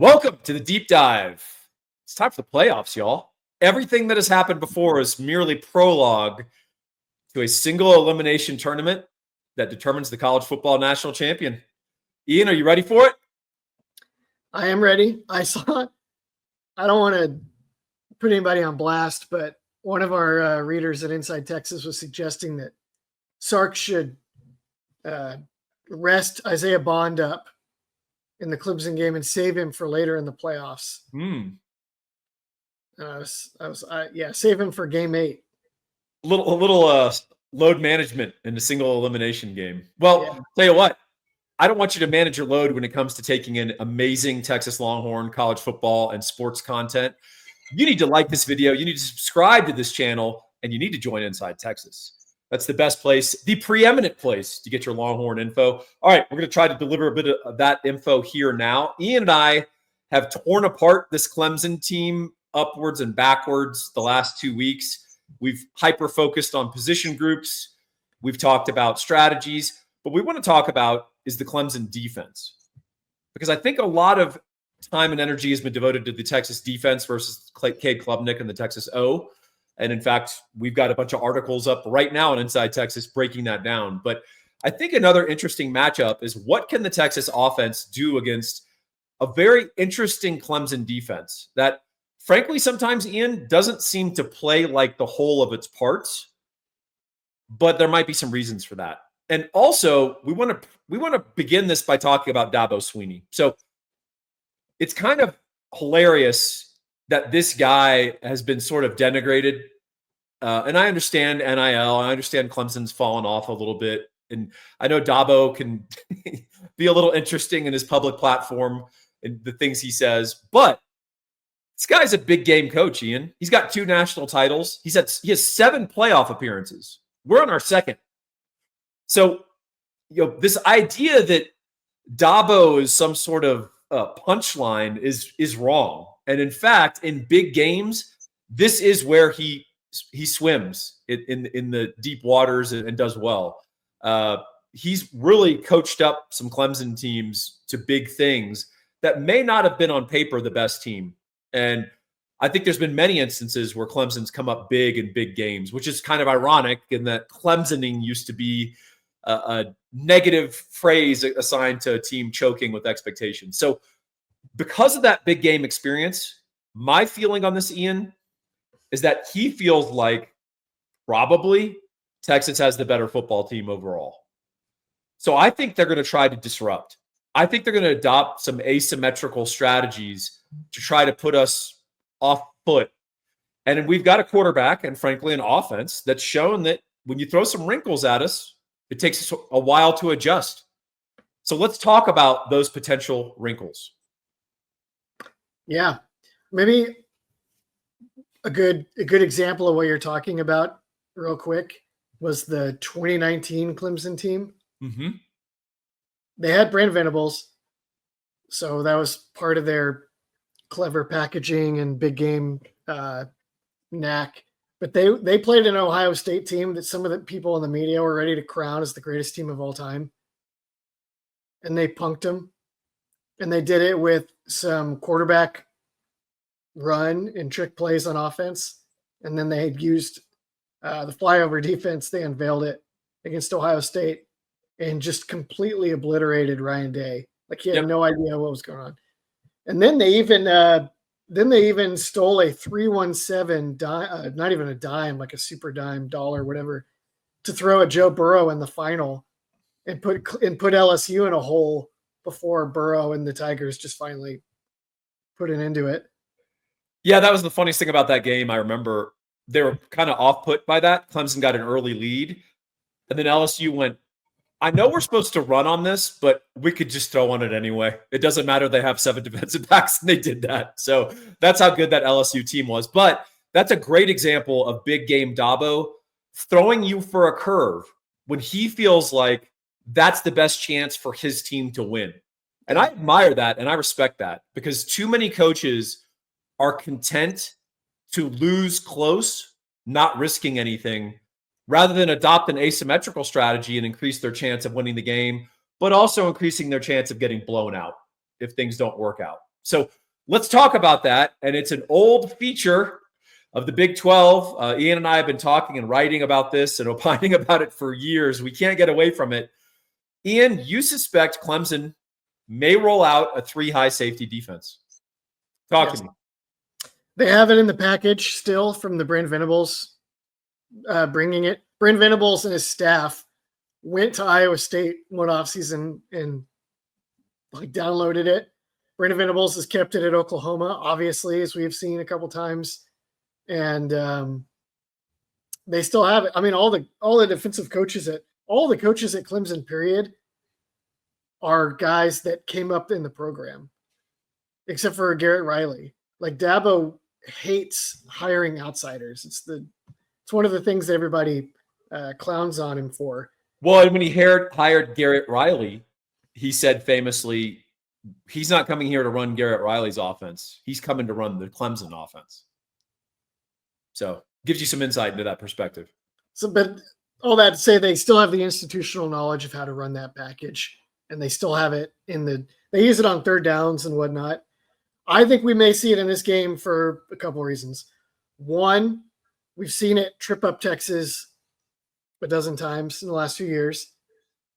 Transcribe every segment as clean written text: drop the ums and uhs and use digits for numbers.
Welcome to the deep dive. It's time for the playoffs, y'all. Everything that has happened before is merely prologue to a single elimination tournament that determines the college football national champion. Ian, are you ready for it? I am ready. I don't want to put anybody on blast, but one of our readers at Inside Texas was suggesting that Sark should rest Isaiah Bond up in the Clemson game and save him for later in the playoffs. Save him for game 8. A little load management in a single elimination game. Well, Tell you what, I don't want you to manage your load when it comes to taking in amazing Texas Longhorn college football and sports content. You need to like this video, you need to subscribe to this channel, and you need to join Inside Texas. That's the best place, the preeminent place to get your Longhorn info. All right, we're going to try to deliver a bit of that info here now. Ian and I have torn apart this Clemson team upwards and backwards the last 2 weeks. We've hyper-focused on position groups. We've talked about strategies. But what we want to talk about is the Clemson defense. Because I think a lot of time and energy has been devoted to the Texas defense versus Cade Klubnik and the Texas O. And in fact, we've got a bunch of articles up right now on Inside Texas breaking that down. But I think another interesting matchup is what can the Texas offense do against a very interesting Clemson defense that, frankly, sometimes, Ian, doesn't seem to play like the whole of its parts. But there might be some reasons for that. And also, we want to begin this by talking about Dabo Swinney. So it's kind of hilarious that this guy has been sort of denigrated. And I understand NIL. I understand Clemson's fallen off a little bit. And I know Dabo can be a little interesting in his public platform and the things he says. But this guy's a big game coach, Ian. He's got 2 national titles. He has 7 playoff appearances. We're on our 2nd. So, this idea that Dabo is some sort of punchline is wrong. And in fact, in big games, this is where he swims in the deep waters and does well. He's really coached up some Clemson teams to big things that may not have been on paper the best team. And I think there's been many instances where Clemson's come up big in big games, which is kind of ironic in that Clemsoning used to be a negative phrase assigned to a team choking with expectations. So because of that big game experience, my feeling on this, Ian, is that he feels like probably Texas has the better football team overall. So I think they're going to try to disrupt. I think they're going to adopt some asymmetrical strategies to try to put us off foot. And we've got a quarterback and, frankly, an offense that's shown that when you throw some wrinkles at us, it takes us a while to adjust. So let's talk about those potential wrinkles. Yeah, maybe a good example of what you're talking about real quick was the 2019 Clemson team. Mm-hmm. They had Brent Venables, so that was part of their clever packaging and big game knack. But they played an Ohio State team that some of the people in the media were ready to crown as the greatest team of all time. And they punked them. And they did it with some quarterback run and trick plays on offense. And then they had used the flyover defense. They unveiled it against Ohio State and just completely obliterated Ryan Day. Like he had no idea what was going on. And then they even stole a 317 dime, not even a dime, like a super dime dollar, whatever, to throw at Joe Burrow in the final and put LSU in a hole before Burrow and the Tigers just finally put an end to it. Yeah, that was the funniest thing about that game. I remember they were kind of off-put by that. Clemson got an early lead, and then LSU went, I know we're supposed to run on this, but we could just throw on it anyway. It doesn't matter. They have 7 defensive backs, and they did that. So that's how good that LSU team was. But that's a great example of big game Dabo throwing you for a curve when he feels like that's the best chance for his team to win. And I admire that, and I respect that, because too many coaches are content to lose close, not risking anything, rather than adopt an asymmetrical strategy and increase their chance of winning the game, but also increasing their chance of getting blown out if things don't work out. So let's talk about that. And it's an old feature of the Big 12. Ian and I have been talking and writing about this and opining about it for years. We can't get away from it. Ian, you suspect Clemson may roll out a 3 high safety defense. Talk to me. They have it in the package still from the Brent Venables bringing it. Brent Venables and his staff went to Iowa State one offseason and downloaded it. Brent Venables has kept it at Oklahoma, obviously, as we've seen a couple times. And they still have it. I mean, all the defensive coaches at Clemson, period, are guys that came up in the program, except for Garrett Riley. Like, Dabo hates hiring outsiders. It's one of the things that everybody clowns on him for. Well, when he hired Garrett Riley, he said famously, he's not coming here to run Garrett Riley's offense. He's coming to run the Clemson offense. So gives you some insight into that perspective. So, but all that to say, they still have the institutional knowledge of how to run that package, and they still have it they use it on third downs and whatnot. I think we may see it in this game for a couple of reasons. One, we've seen it trip up Texas a dozen times in the last few years,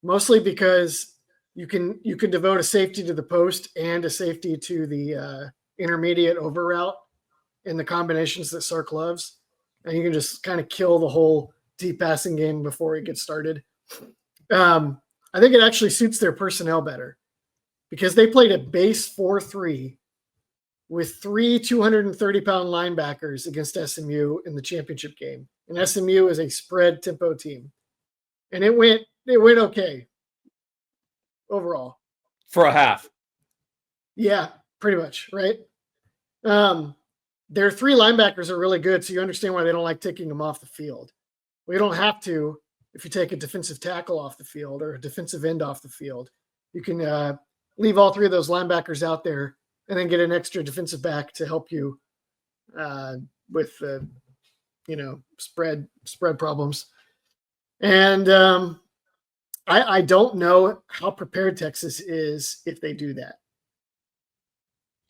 mostly because you can devote a safety to the post and a safety to the intermediate over route in the combinations that Sark loves, and you can just kind of kill the whole deep passing game before it gets started. I think it actually suits their personnel better because they played a base 4-3 with 3 230-pound linebackers against SMU in the championship game. And SMU is a spread tempo team. And it went okay overall. For a half. Yeah, pretty much, right? Their 3 linebackers are really good, so you understand why they don't like taking them off the field. We don't have to if you take a defensive tackle off the field or a defensive end off the field. You can leave all 3 of those linebackers out there and then get an extra defensive back to help you with spread problems. And I don't know how prepared Texas is if they do that.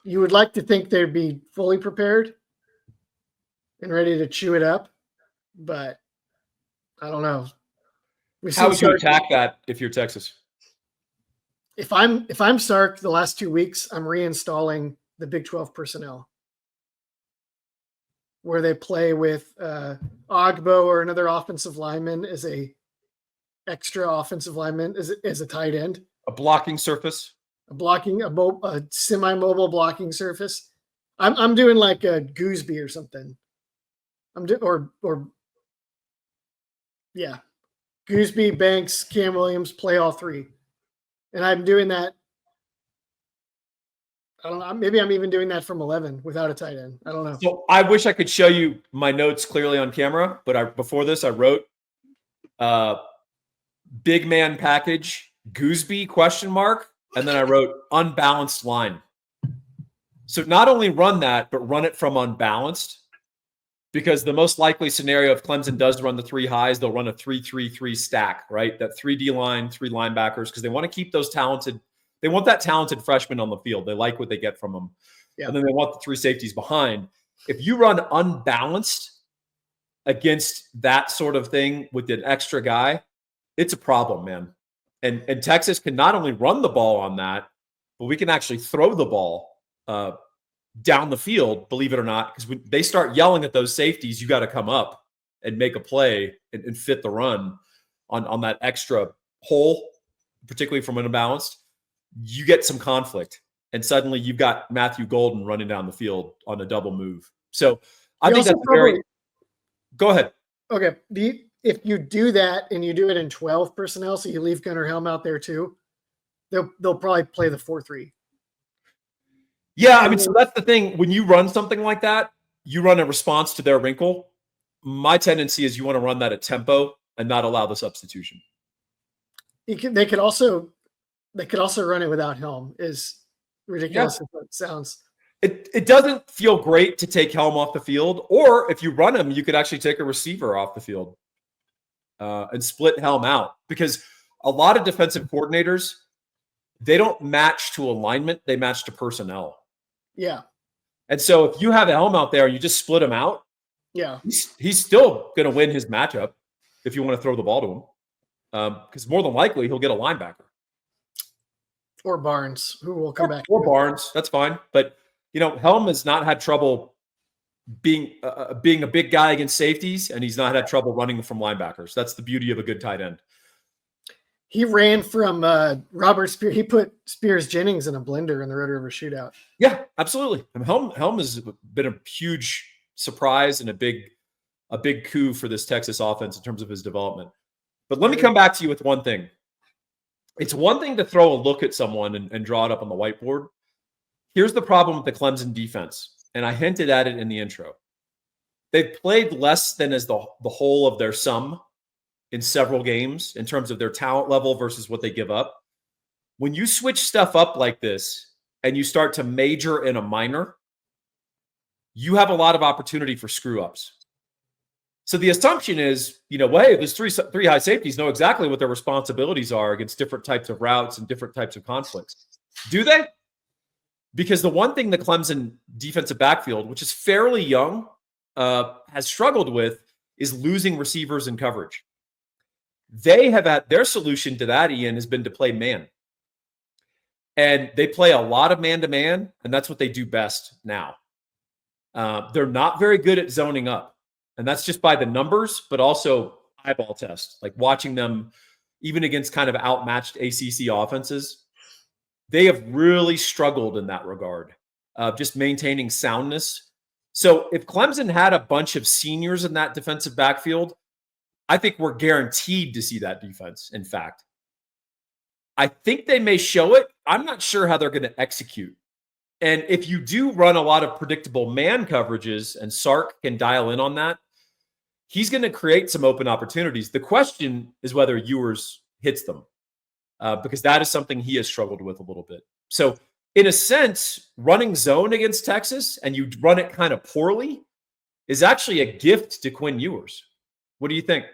You would like to think they'd be fully prepared and ready to chew it up, but I don't know. How would you attack that if you're Texas? If I'm Sark, the last 2 weeks, I'm reinstalling the Big 12 personnel where they play with Ogbo or another offensive lineman as a extra offensive lineman as a tight end. A blocking surface. A semi-mobile blocking surface. I'm doing like a Gooseby or something. Gooseby, Banks, Cam Williams, play all 3. And I'm doing that. I don't know. Maybe I'm even doing that from 11 without a tight end. I don't know. So I wish I could show you my notes clearly on camera, but before this, I wrote big man package, Gooseby ? And then I wrote unbalanced line. So not only run that, but run it from unbalanced, because the most likely scenario if Clemson does run the 3 highs, they'll run a 3-3-3 stack, right? That 3D line, 3 linebackers, because they want to keep those talented. They want that talented freshman on the field. They like what they get from them. Yeah. And then they want the 3 safeties behind. If you run unbalanced against that sort of thing with an extra guy, it's a problem, man. And Texas can not only run the ball on that, but we can actually throw the ball down the field, believe it or not, because when they start yelling at those safeties, you got to come up and make a play and fit the run on that extra hole, particularly from unbalanced. You get some conflict, and suddenly you've got Matthew Golden running down the field on a double move. So I think that's very – go ahead. Okay. If you do that and you do it in 12 personnel, so you leave Gunnar Helm out there too, they'll probably play the 4-3. Yeah, I mean, so that's the thing. When you run something like that, you run a response to their wrinkle. My tendency is you want to run that at tempo and not allow the substitution. They could also run it without Helm, as ridiculous as it sounds. It doesn't feel great to take Helm off the field, or if you run him, you could actually take a receiver off the field and split Helm out, because a lot of defensive coordinators, they don't match to alignment, they match to personnel. Yeah. And so if you have a Helm out there and you just split him out, yeah, he's still going to win his matchup if you want to throw the ball to him. Because more than likely he'll get a linebacker. Or Barnes, who will come back. Or Barnes, that's fine. But, Helm has not had trouble being a big guy against safeties, and he's not had trouble running from linebackers. That's the beauty of a good tight end. He ran from Robert Spears. He put Spears Jennings in a blender in the Red River Shootout. Yeah, absolutely. And Helm has been a huge surprise and a big coup for this Texas offense in terms of his development. But let me come back to you with one thing. It's one thing to throw a look at someone and draw it up on the whiteboard. Here's the problem with the Clemson defense, and I hinted at it in the intro. They've played less than as the whole of their sum in several games in terms of their talent level versus what they give up. When you switch stuff up like this and you start to major in a minor, you have a lot of opportunity for screw ups. So the assumption is, hey, there's three high safeties know exactly what their responsibilities are against different types of routes and different types of conflicts. Do they? Because the one thing the Clemson defensive backfield, which is fairly young, has struggled with is losing receivers in coverage. They have had their solution to that, Ian, has been to play man. And they play a lot of man-to-man, and that's what they do best now. They're not very good at zoning up. And that's just by the numbers, but also eyeball test, like watching them even against kind of outmatched ACC offenses. They have really struggled in that regard, just maintaining soundness. So if Clemson had a bunch of seniors in that defensive backfield, I think we're guaranteed to see that defense, in fact. I think they may show it. I'm not sure how they're going to execute. And if you do run a lot of predictable man coverages and Sark can dial in on that, he's going to create some open opportunities. The question is whether Ewers hits them, because that is something he has struggled with a little bit. So in a sense, running zone against Texas and you run it kind of poorly is actually a gift to Quinn Ewers. What do you think?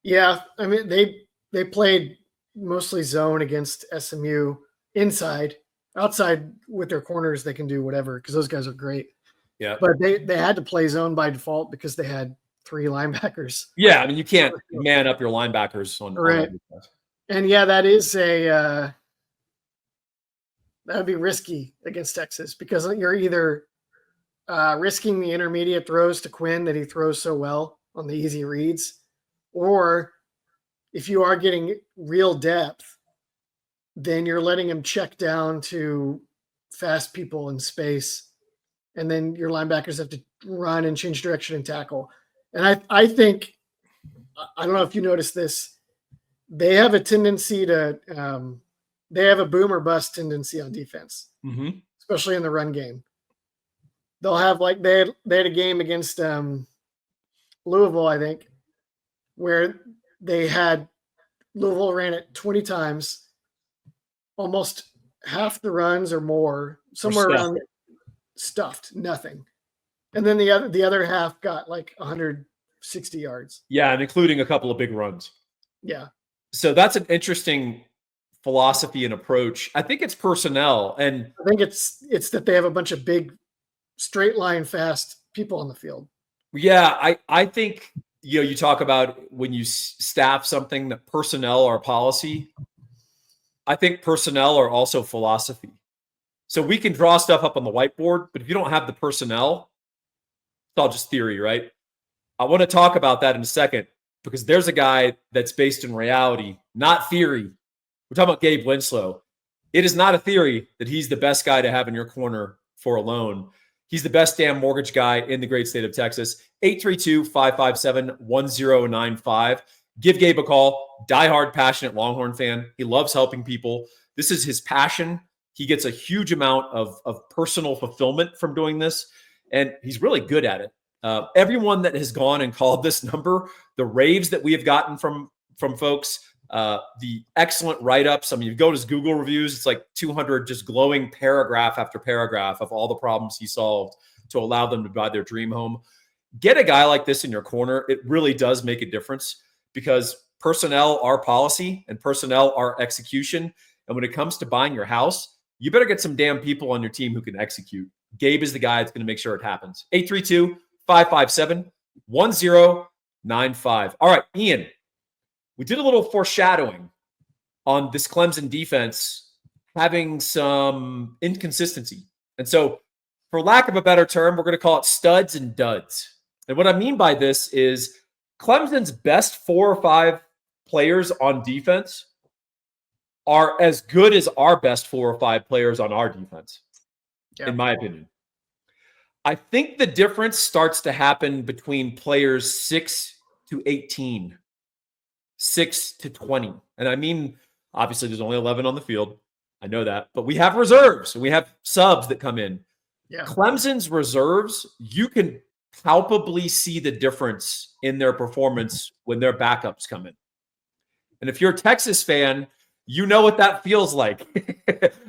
Yeah, I mean, they played mostly zone against SMU inside. Outside with their corners, they can do whatever because those guys are great. Yeah. But they had to play zone by default because they had 3 linebackers. Yeah, I mean, you can't man up your linebackers on right. And yeah, that is that would be risky against Texas because you're either risking the intermediate throws to Quinn that he throws so well on the easy reads, or if you are getting real depth, then you're letting him check down to fast people in space. And then your linebackers have to run and change direction and tackle. And I think, I don't know if you noticed this, they have a tendency to, they have a boom or bust tendency on defense, especially in the run game. They'll have they had a game against Louisville, I think, where Louisville ran it 20 times, almost half the runs or more, somewhere around stuffed, nothing. And then the other half got like 160 yards. Yeah, and including a couple of big runs. Yeah. So that's an interesting philosophy and approach. I think it's personnel, and I think it's that they have a bunch of big, straight line, fast people on the field. Yeah, I think you talk about when you staff something that personnel are policy. I think personnel are also philosophy. So we can draw stuff up on the whiteboard, but if you don't have the personnel, it's all just theory, right? I want to talk about that in a second because there's a guy that's based in reality, not theory. We're talking about Gabe Winslow. It is not a theory that he's the best guy to have in your corner for a loan. He's the best damn mortgage guy in the great state of Texas. 832-557-1095. Give Gabe a call. Diehard, passionate Longhorn fan. He loves helping people. This is his passion. He gets a huge amount of personal fulfillment from doing this, and he's really good at it. Everyone that has gone and called this number, the raves that we have gotten from folks, the excellent write-ups. I mean, you go to his Google reviews, it's like 200 just glowing paragraph after paragraph of all the problems he solved to allow them to buy their dream home. Get a guy like this in your corner. It really does make a difference because personnel are policy and personnel are execution. And when it comes to buying your house, you better get some damn people on your team who can execute. Gabe is the guy that's going to make sure it happens. 832-557-1095. All right, Ian, we did a little foreshadowing on this Clemson defense having some inconsistency. And so, for lack of a better term, we're going to call it studs and duds. And what I mean by this is Clemson's best 4 or 5 players on defense are as good as our best 4 or 5 players on our defense, in my opinion. I think the difference starts to happen between players 6 to 18, 6 to 20. And I mean, obviously, there's only 11 on the field. I know that. But we have reserves, and we have subs that come in. Yeah. Clemson's reserves, you can palpably see the difference in their performance when their backups come in. And if you're a Texas fan, you know what that feels like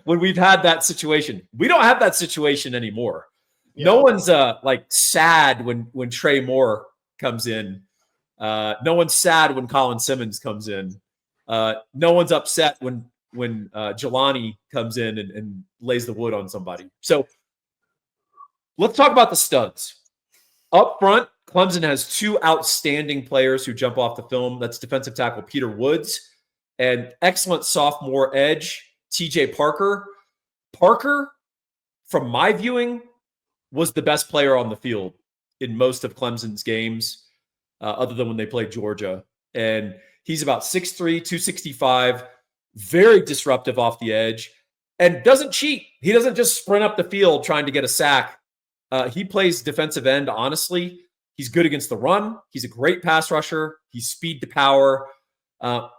when we've had that situation. We don't have that situation anymore. Yeah. No one's like sad when Trey Moore comes in. No one's sad when Colin Simmons comes in. No one's upset when Jelani comes in and lays the wood on somebody. So let's talk about the studs. Up front, Clemson has 2 outstanding players who jump off the film. That's defensive tackle Peter Woods and excellent sophomore edge, TJ Parker. Parker, from my viewing, was the best player on the field in most of Clemson's games, other than when they played Georgia. And he's about 6'3", 265, very disruptive off the edge, and doesn't cheat. He doesn't just sprint up the field trying to get a sack. He plays defensive end, honestly. He's good against the run. He's a great pass rusher. He's speed to power.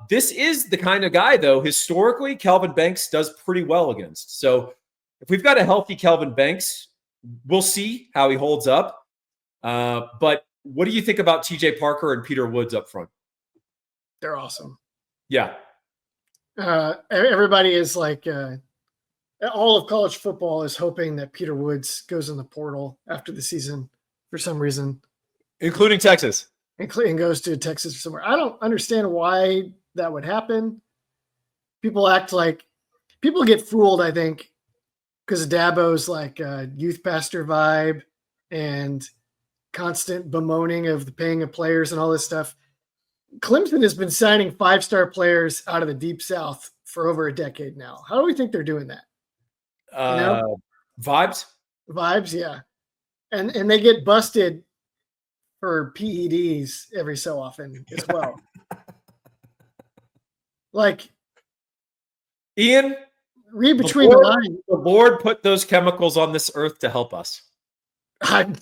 This is the kind of guy, though, historically, Kelvin Banks does pretty well against. So if we've got a healthy Kelvin Banks, we'll see how he holds up. But what do you think about TJ Parker and Peter Woods up front? They're awesome. Yeah. Everybody is like, all of college football is hoping that Peter Woods goes in the portal after the season for some reason. Including Texas. And goes to Texas or somewhere. I don't understand why that would happen. People get fooled, I think, because Dabo's like a youth pastor vibe and constant bemoaning of the paying of players and all this stuff. Clemson has been signing 5-star players out of the Deep South for over a decade now. How do we think they're doing that? Vibes, yeah. And they get busted for PEDs every so often as well. Like, Ian, read between the lines. The Lord put those chemicals on this earth to help us. I'm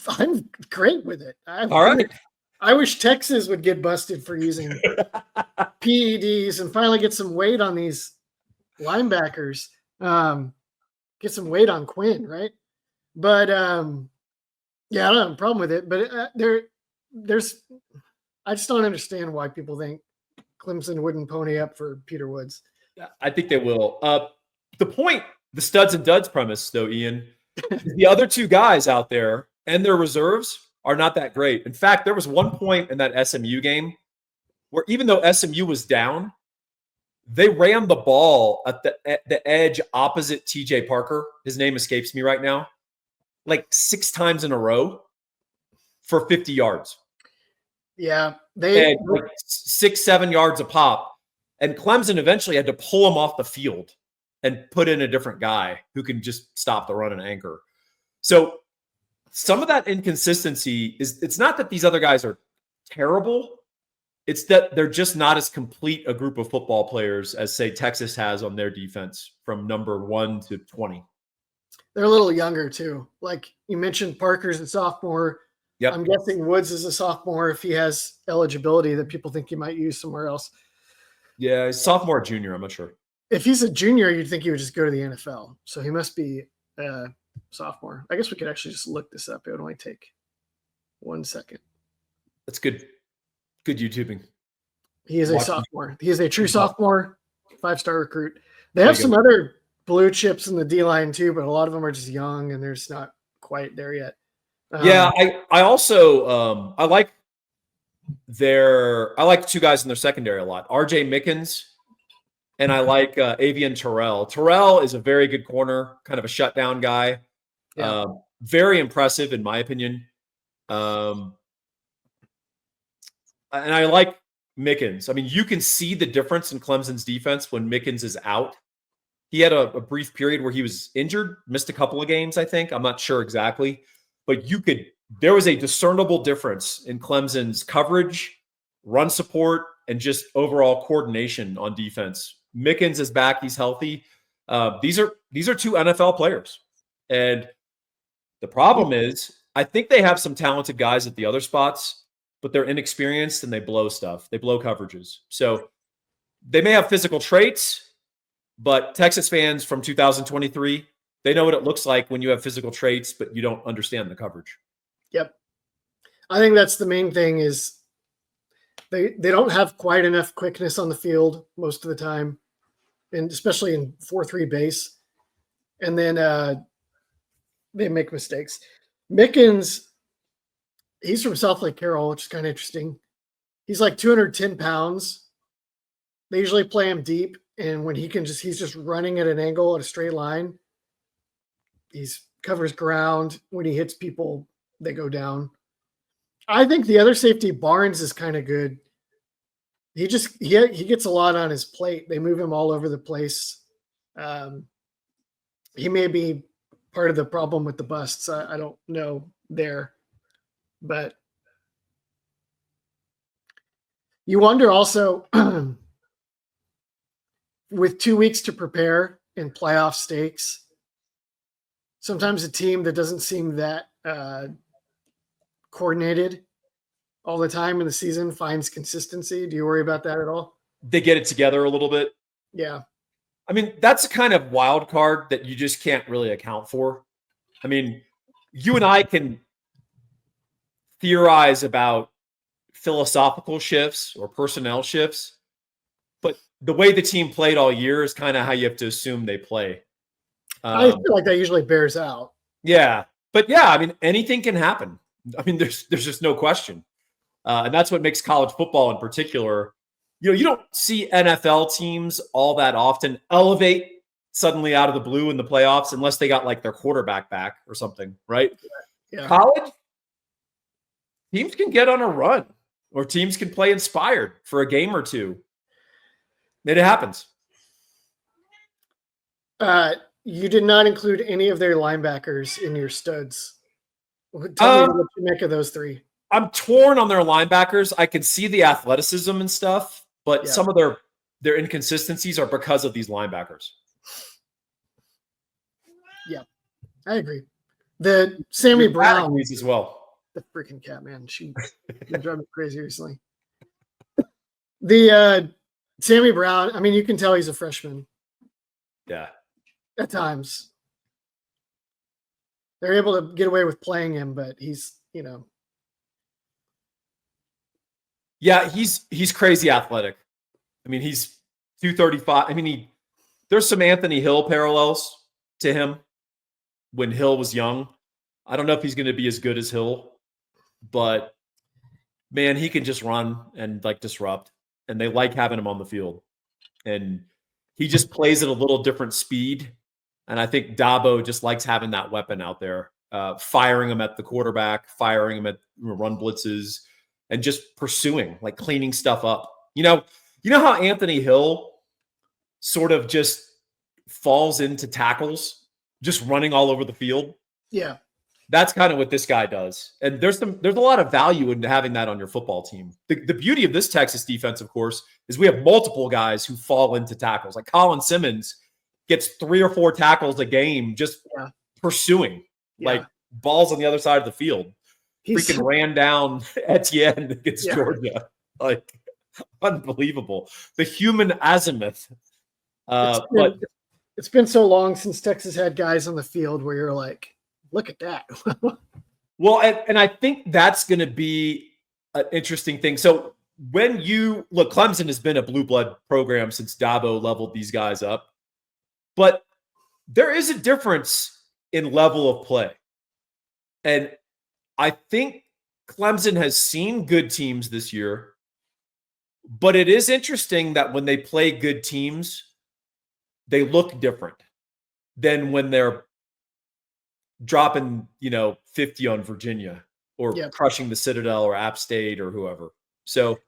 great with it. All right. I wish Texas would get busted for using PEDs and finally get some weight on these linebackers. Get some weight on Quinn, right? But yeah, I don't have a problem with it. But there's I just don't understand why people think Clemson wouldn't pony up for Peter Woods. I think they will. The studs and duds premise, though, Ian, the other 2 guys out there and their reserves are not that great. In fact, there was one point in that SMU game where even though SMU was down, they ran the ball at the edge opposite TJ Parker. His name escapes me right now. Like 6 times in a row for 50 yards. Yeah. They like 6-7 yards a pop. And Clemson eventually had to pull him off the field and put in a different guy who can just stop the run and anchor. So some of that inconsistency it's not that these other guys are terrible. It's that they're just not as complete a group of football players as, say, Texas has on their defense from number 1 to 20. They're a little younger, too. Like you mentioned, Parker's a sophomore. Yep. I'm guessing Woods is a sophomore if he has eligibility that people think he might use somewhere else. Yeah, he's sophomore or junior. I'm not sure. If he's a junior, you'd think he would just go to the NFL. So he must be a sophomore. I guess we could actually just look this up. It would only take 1 second. That's good. Good YouTubing. He is a sophomore. He is a true sophomore, 5-star recruit. They have some other blue chips in the D-line too, but a lot of them are just young and they're just not quite there yet. Yeah, I also I like 2 guys in their secondary a lot. RJ Mickens and I like Avian Terrell. Terrell is a very good corner, kind of a shutdown guy. Yeah. Very impressive, in my opinion. And I like Mickens. I mean, you can see the difference in Clemson's defense when Mickens is out. He had a brief period where he was injured, missed a couple of games, I think. I'm not sure exactly. But there was a discernible difference in Clemson's coverage, run support, and just overall coordination on defense. Mickens is back. He's healthy. These are two NFL players. And the problem is, I think they have some talented guys at the other spots, but they're inexperienced and they blow stuff. They blow coverages. So they may have physical traits, but Texas fans from 2023, they know what it looks like when you have physical traits, but you don't understand the coverage. Yep. I think that's the main thing is they don't have quite enough quickness on the field most of the time, and especially in 4-3 base. And then they make mistakes. Mickens, he's from South Lake Carroll, which is kind of interesting. He's like 210 pounds. They usually play him deep, and when he's just running at an angle at a straight line. He's covers ground. When he hits people, they go down. I think the other safety, Barnes, is kind of good. He gets a lot on his plate. They move him all over the place. He may be part of the problem with the busts. I don't know there, but you wonder also with 2 weeks to prepare in playoff stakes, sometimes a team that doesn't seem that coordinated all the time in the season finds consistency. Do you worry about that at all? They get it together a little bit. Yeah. I mean, that's a kind of wild card that you just can't really account for. I mean, you and I can theorize about philosophical shifts or personnel shifts, but the way the team played all year is kind of how you have to assume they play. I feel like that usually bears out. Yeah. But yeah, I mean, anything can happen. I mean, there's just no question. And that's what makes college football in particular. You don't see NFL teams all that often elevate suddenly out of the blue in the playoffs unless they got like their quarterback back or something, right? Yeah. College teams can get on a run or teams can play inspired for a game or two. It happens. You did not include any of their linebackers in your studs. Tell me what you make of those three. I'm torn on their linebackers. I can see the athleticism and stuff, but some of their inconsistencies are because of these linebackers. Yeah, I agree. The Sammy Brown as well. The freaking cat, man. She drove me crazy recently. The Sammy Brown, I mean, you can tell he's a freshman. Yeah. At times. They're able to get away with playing him, but he's, Yeah, he's crazy athletic. I mean, he's 235. I mean, there's some Anthony Hill parallels to him when Hill was young. I don't know if he's going to be as good as Hill, but man, he can just run and like disrupt, and they like having him on the field. And he just plays at a little different speed. And I think Dabo just likes having that weapon out there, firing him at the quarterback, firing him at run blitzes, and just pursuing, like cleaning stuff up. You know how Anthony Hill sort of just falls into tackles, just running all over the field? Yeah. That's kind of what this guy does. And there's a lot of value in having that on your football team. The beauty of this Texas defense, of course, is we have multiple guys who fall into tackles. Like Colin Simmons gets 3 or 4 tackles a game just pursuing, like balls on the other side of the field. Freaking ran down Etienne against Georgia. Like, unbelievable. The human azimuth. It's been so long since Texas had guys on the field where you're like, look at that. Well, and I think that's going to be an interesting thing. So when you look, Clemson has been a blue blood program since Dabo leveled these guys up, but there is a difference in level of play. And I think Clemson has seen good teams this year, but it is interesting that when they play good teams, they look different than when they're dropping, 50 on Virginia or crushing the Citadel or App State or whoever. So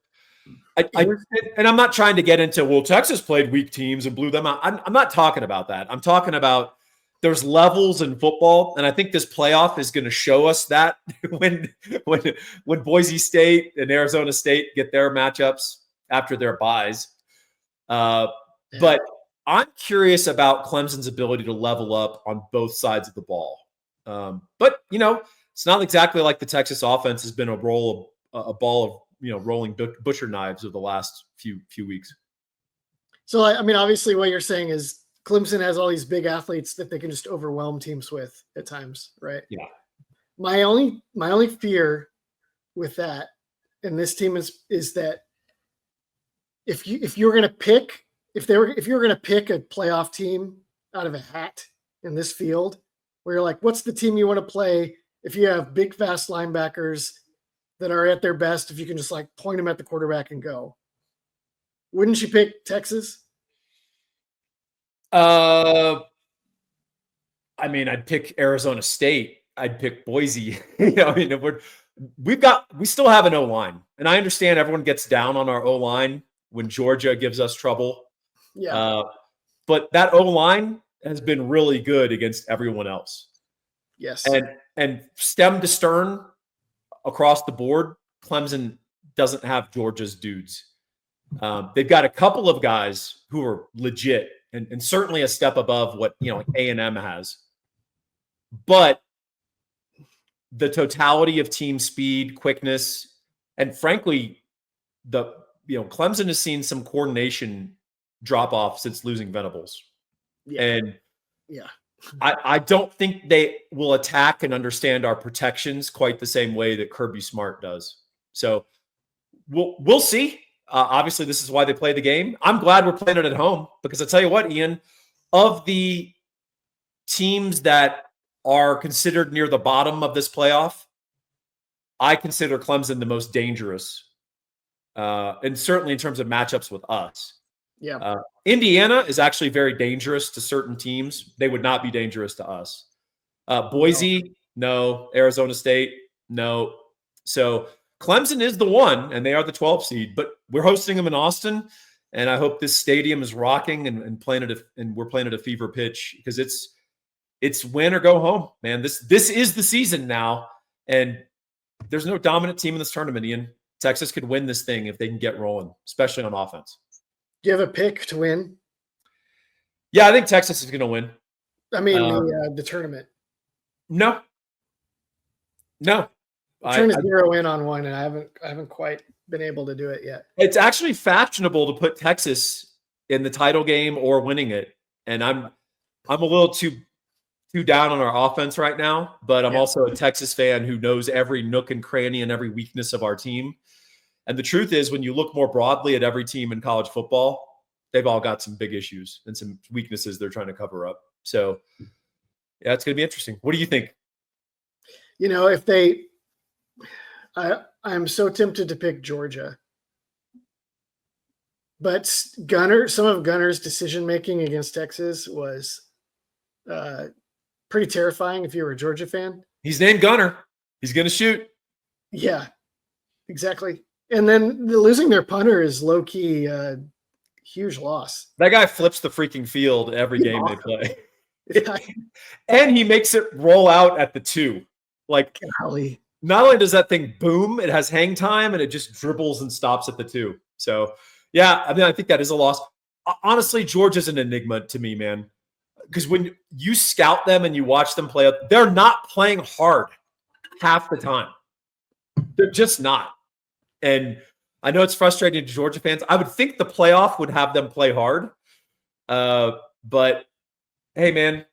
and I'm not trying to get into, well, Texas played weak teams and blew them out. I'm not talking about that. I'm talking about there's levels in football, and I think this playoff is going to show us that when Boise State and Arizona State get their matchups after their byes. But I'm curious about Clemson's ability to level up on both sides of the ball. But it's not exactly like the Texas offense has been a ball of rolling butcher knives over the last few weeks. So, I mean, obviously what you're saying is Clemson has all these big athletes that they can just overwhelm teams with at times, right? Yeah. My only fear with that, and this team is that if you're going to pick a playoff team out of a hat in this field, where you're like, what's the team you want to play if you have big, fast linebackers that are at their best, if you can just like point them at the quarterback and go? Wouldn't you pick Texas? I mean, I'd pick Arizona State. I'd pick Boise. We still have an O-line, and I understand everyone gets down on our O-line when Georgia gives us trouble. Yeah. But that O-line has been really good against everyone else. Yes. And stem to stern across the board, Clemson doesn't have Georgia's dudes. They've got a couple of guys who are legit and certainly a step above what A&M has. But the totality of team speed, quickness, and frankly, Clemson has seen some coordination drop off since losing Venables. Yeah. And yeah, I don't think they will attack and understand our protections quite the same way that Kirby Smart does. So we'll see. Obviously, this is why they play the game. I'm glad we're playing it at home because I tell you what, Ian, of the teams that are considered near the bottom of this playoff, I consider Clemson the most dangerous, and certainly in terms of matchups with us. Yeah. Indiana is actually very dangerous to certain teams. They would not be dangerous to us. Boise, no. Arizona State, no. So Clemson is the one, and they are the 12th seed. But we're hosting them in Austin, and I hope this stadium is rocking and we're playing at a fever pitch because it's win or go home, man. This is the season now, and there's no dominant team in this tournament, Ian. Texas could win this thing if they can get rolling, especially on offense. Do you have a pick to win? Yeah, I think Texas is going to win. I mean, the tournament. No. Trying to zero in on one, and I haven't quite been able to do it yet. It's actually fashionable to put Texas in the title game or winning it, and I'm a little too down on our offense right now. But I'm also a Texas fan who knows every nook and cranny and every weakness of our team. And the truth is, when you look more broadly at every team in college football, they've all got some big issues and some weaknesses they're trying to cover up. So, yeah, it's going to be interesting. What do you think? If I'm so tempted to pick Georgia, but some of Gunner's decision-making against Texas was pretty terrifying if you were a Georgia fan. He's named Gunner. He's going to shoot. Yeah, exactly. And then losing their punter is low-key huge loss. That guy flips the freaking field every game they play. Yeah. And he makes it roll out at the 2. Like, golly. Not only does that thing boom, it has hang time, and it just dribbles and stops at the 2. So, yeah, I mean, I think that is a loss. Honestly, Georgia's an enigma to me, man. Because when you scout them and you watch them play, they're not playing hard half the time. They're just not. And I know it's frustrating to Georgia fans. I would think the playoff would have them play hard. But, hey, man,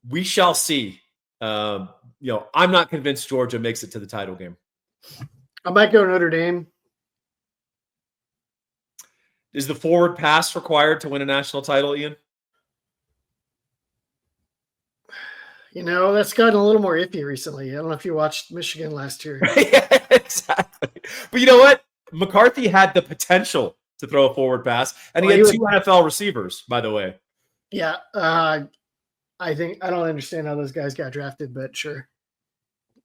we shall see. I'm not convinced Georgia makes it to the title game. I might go Notre Dame. Is the forward pass required to win a national title, Ian? That's gotten a little more iffy recently. I don't know if you watched Michigan last year. Yeah, exactly. But you know what? McCarthy had the potential to throw a forward pass, and he had 2 NFL receivers, by the way. Yeah. I think I don't understand how those guys got drafted, but sure.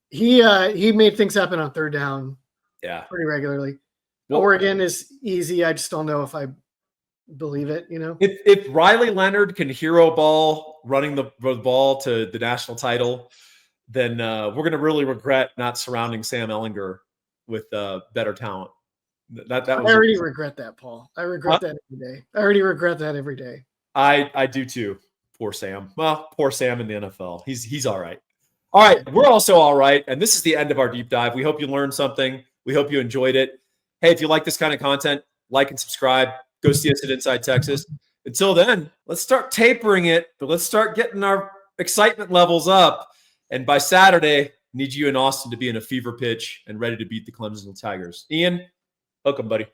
He made things happen on third down. Yeah. Pretty regularly. Well, Oregon is easy. I just don't know if I believe it, If Riley Leonard can hero ball running the ball to the national title, then we're going to really regret not surrounding Sam Ehlinger with better talent. That I was already regret that, Paul. I regret that every day. I already regret that every day. I do too. Poor Sam. Well, poor Sam in the NFL. He's all right. All right, we're also all right. And this is the end of our deep dive. We hope you learned something. We hope you enjoyed it. Hey, if you like this kind of content, like and subscribe. Go see us at Inside Texas. Until then, let's start tapering it, but let's start getting our excitement levels up. And by Saturday, need you in Austin to be in a fever pitch and ready to beat the Clemson Tigers. Ian, welcome, buddy.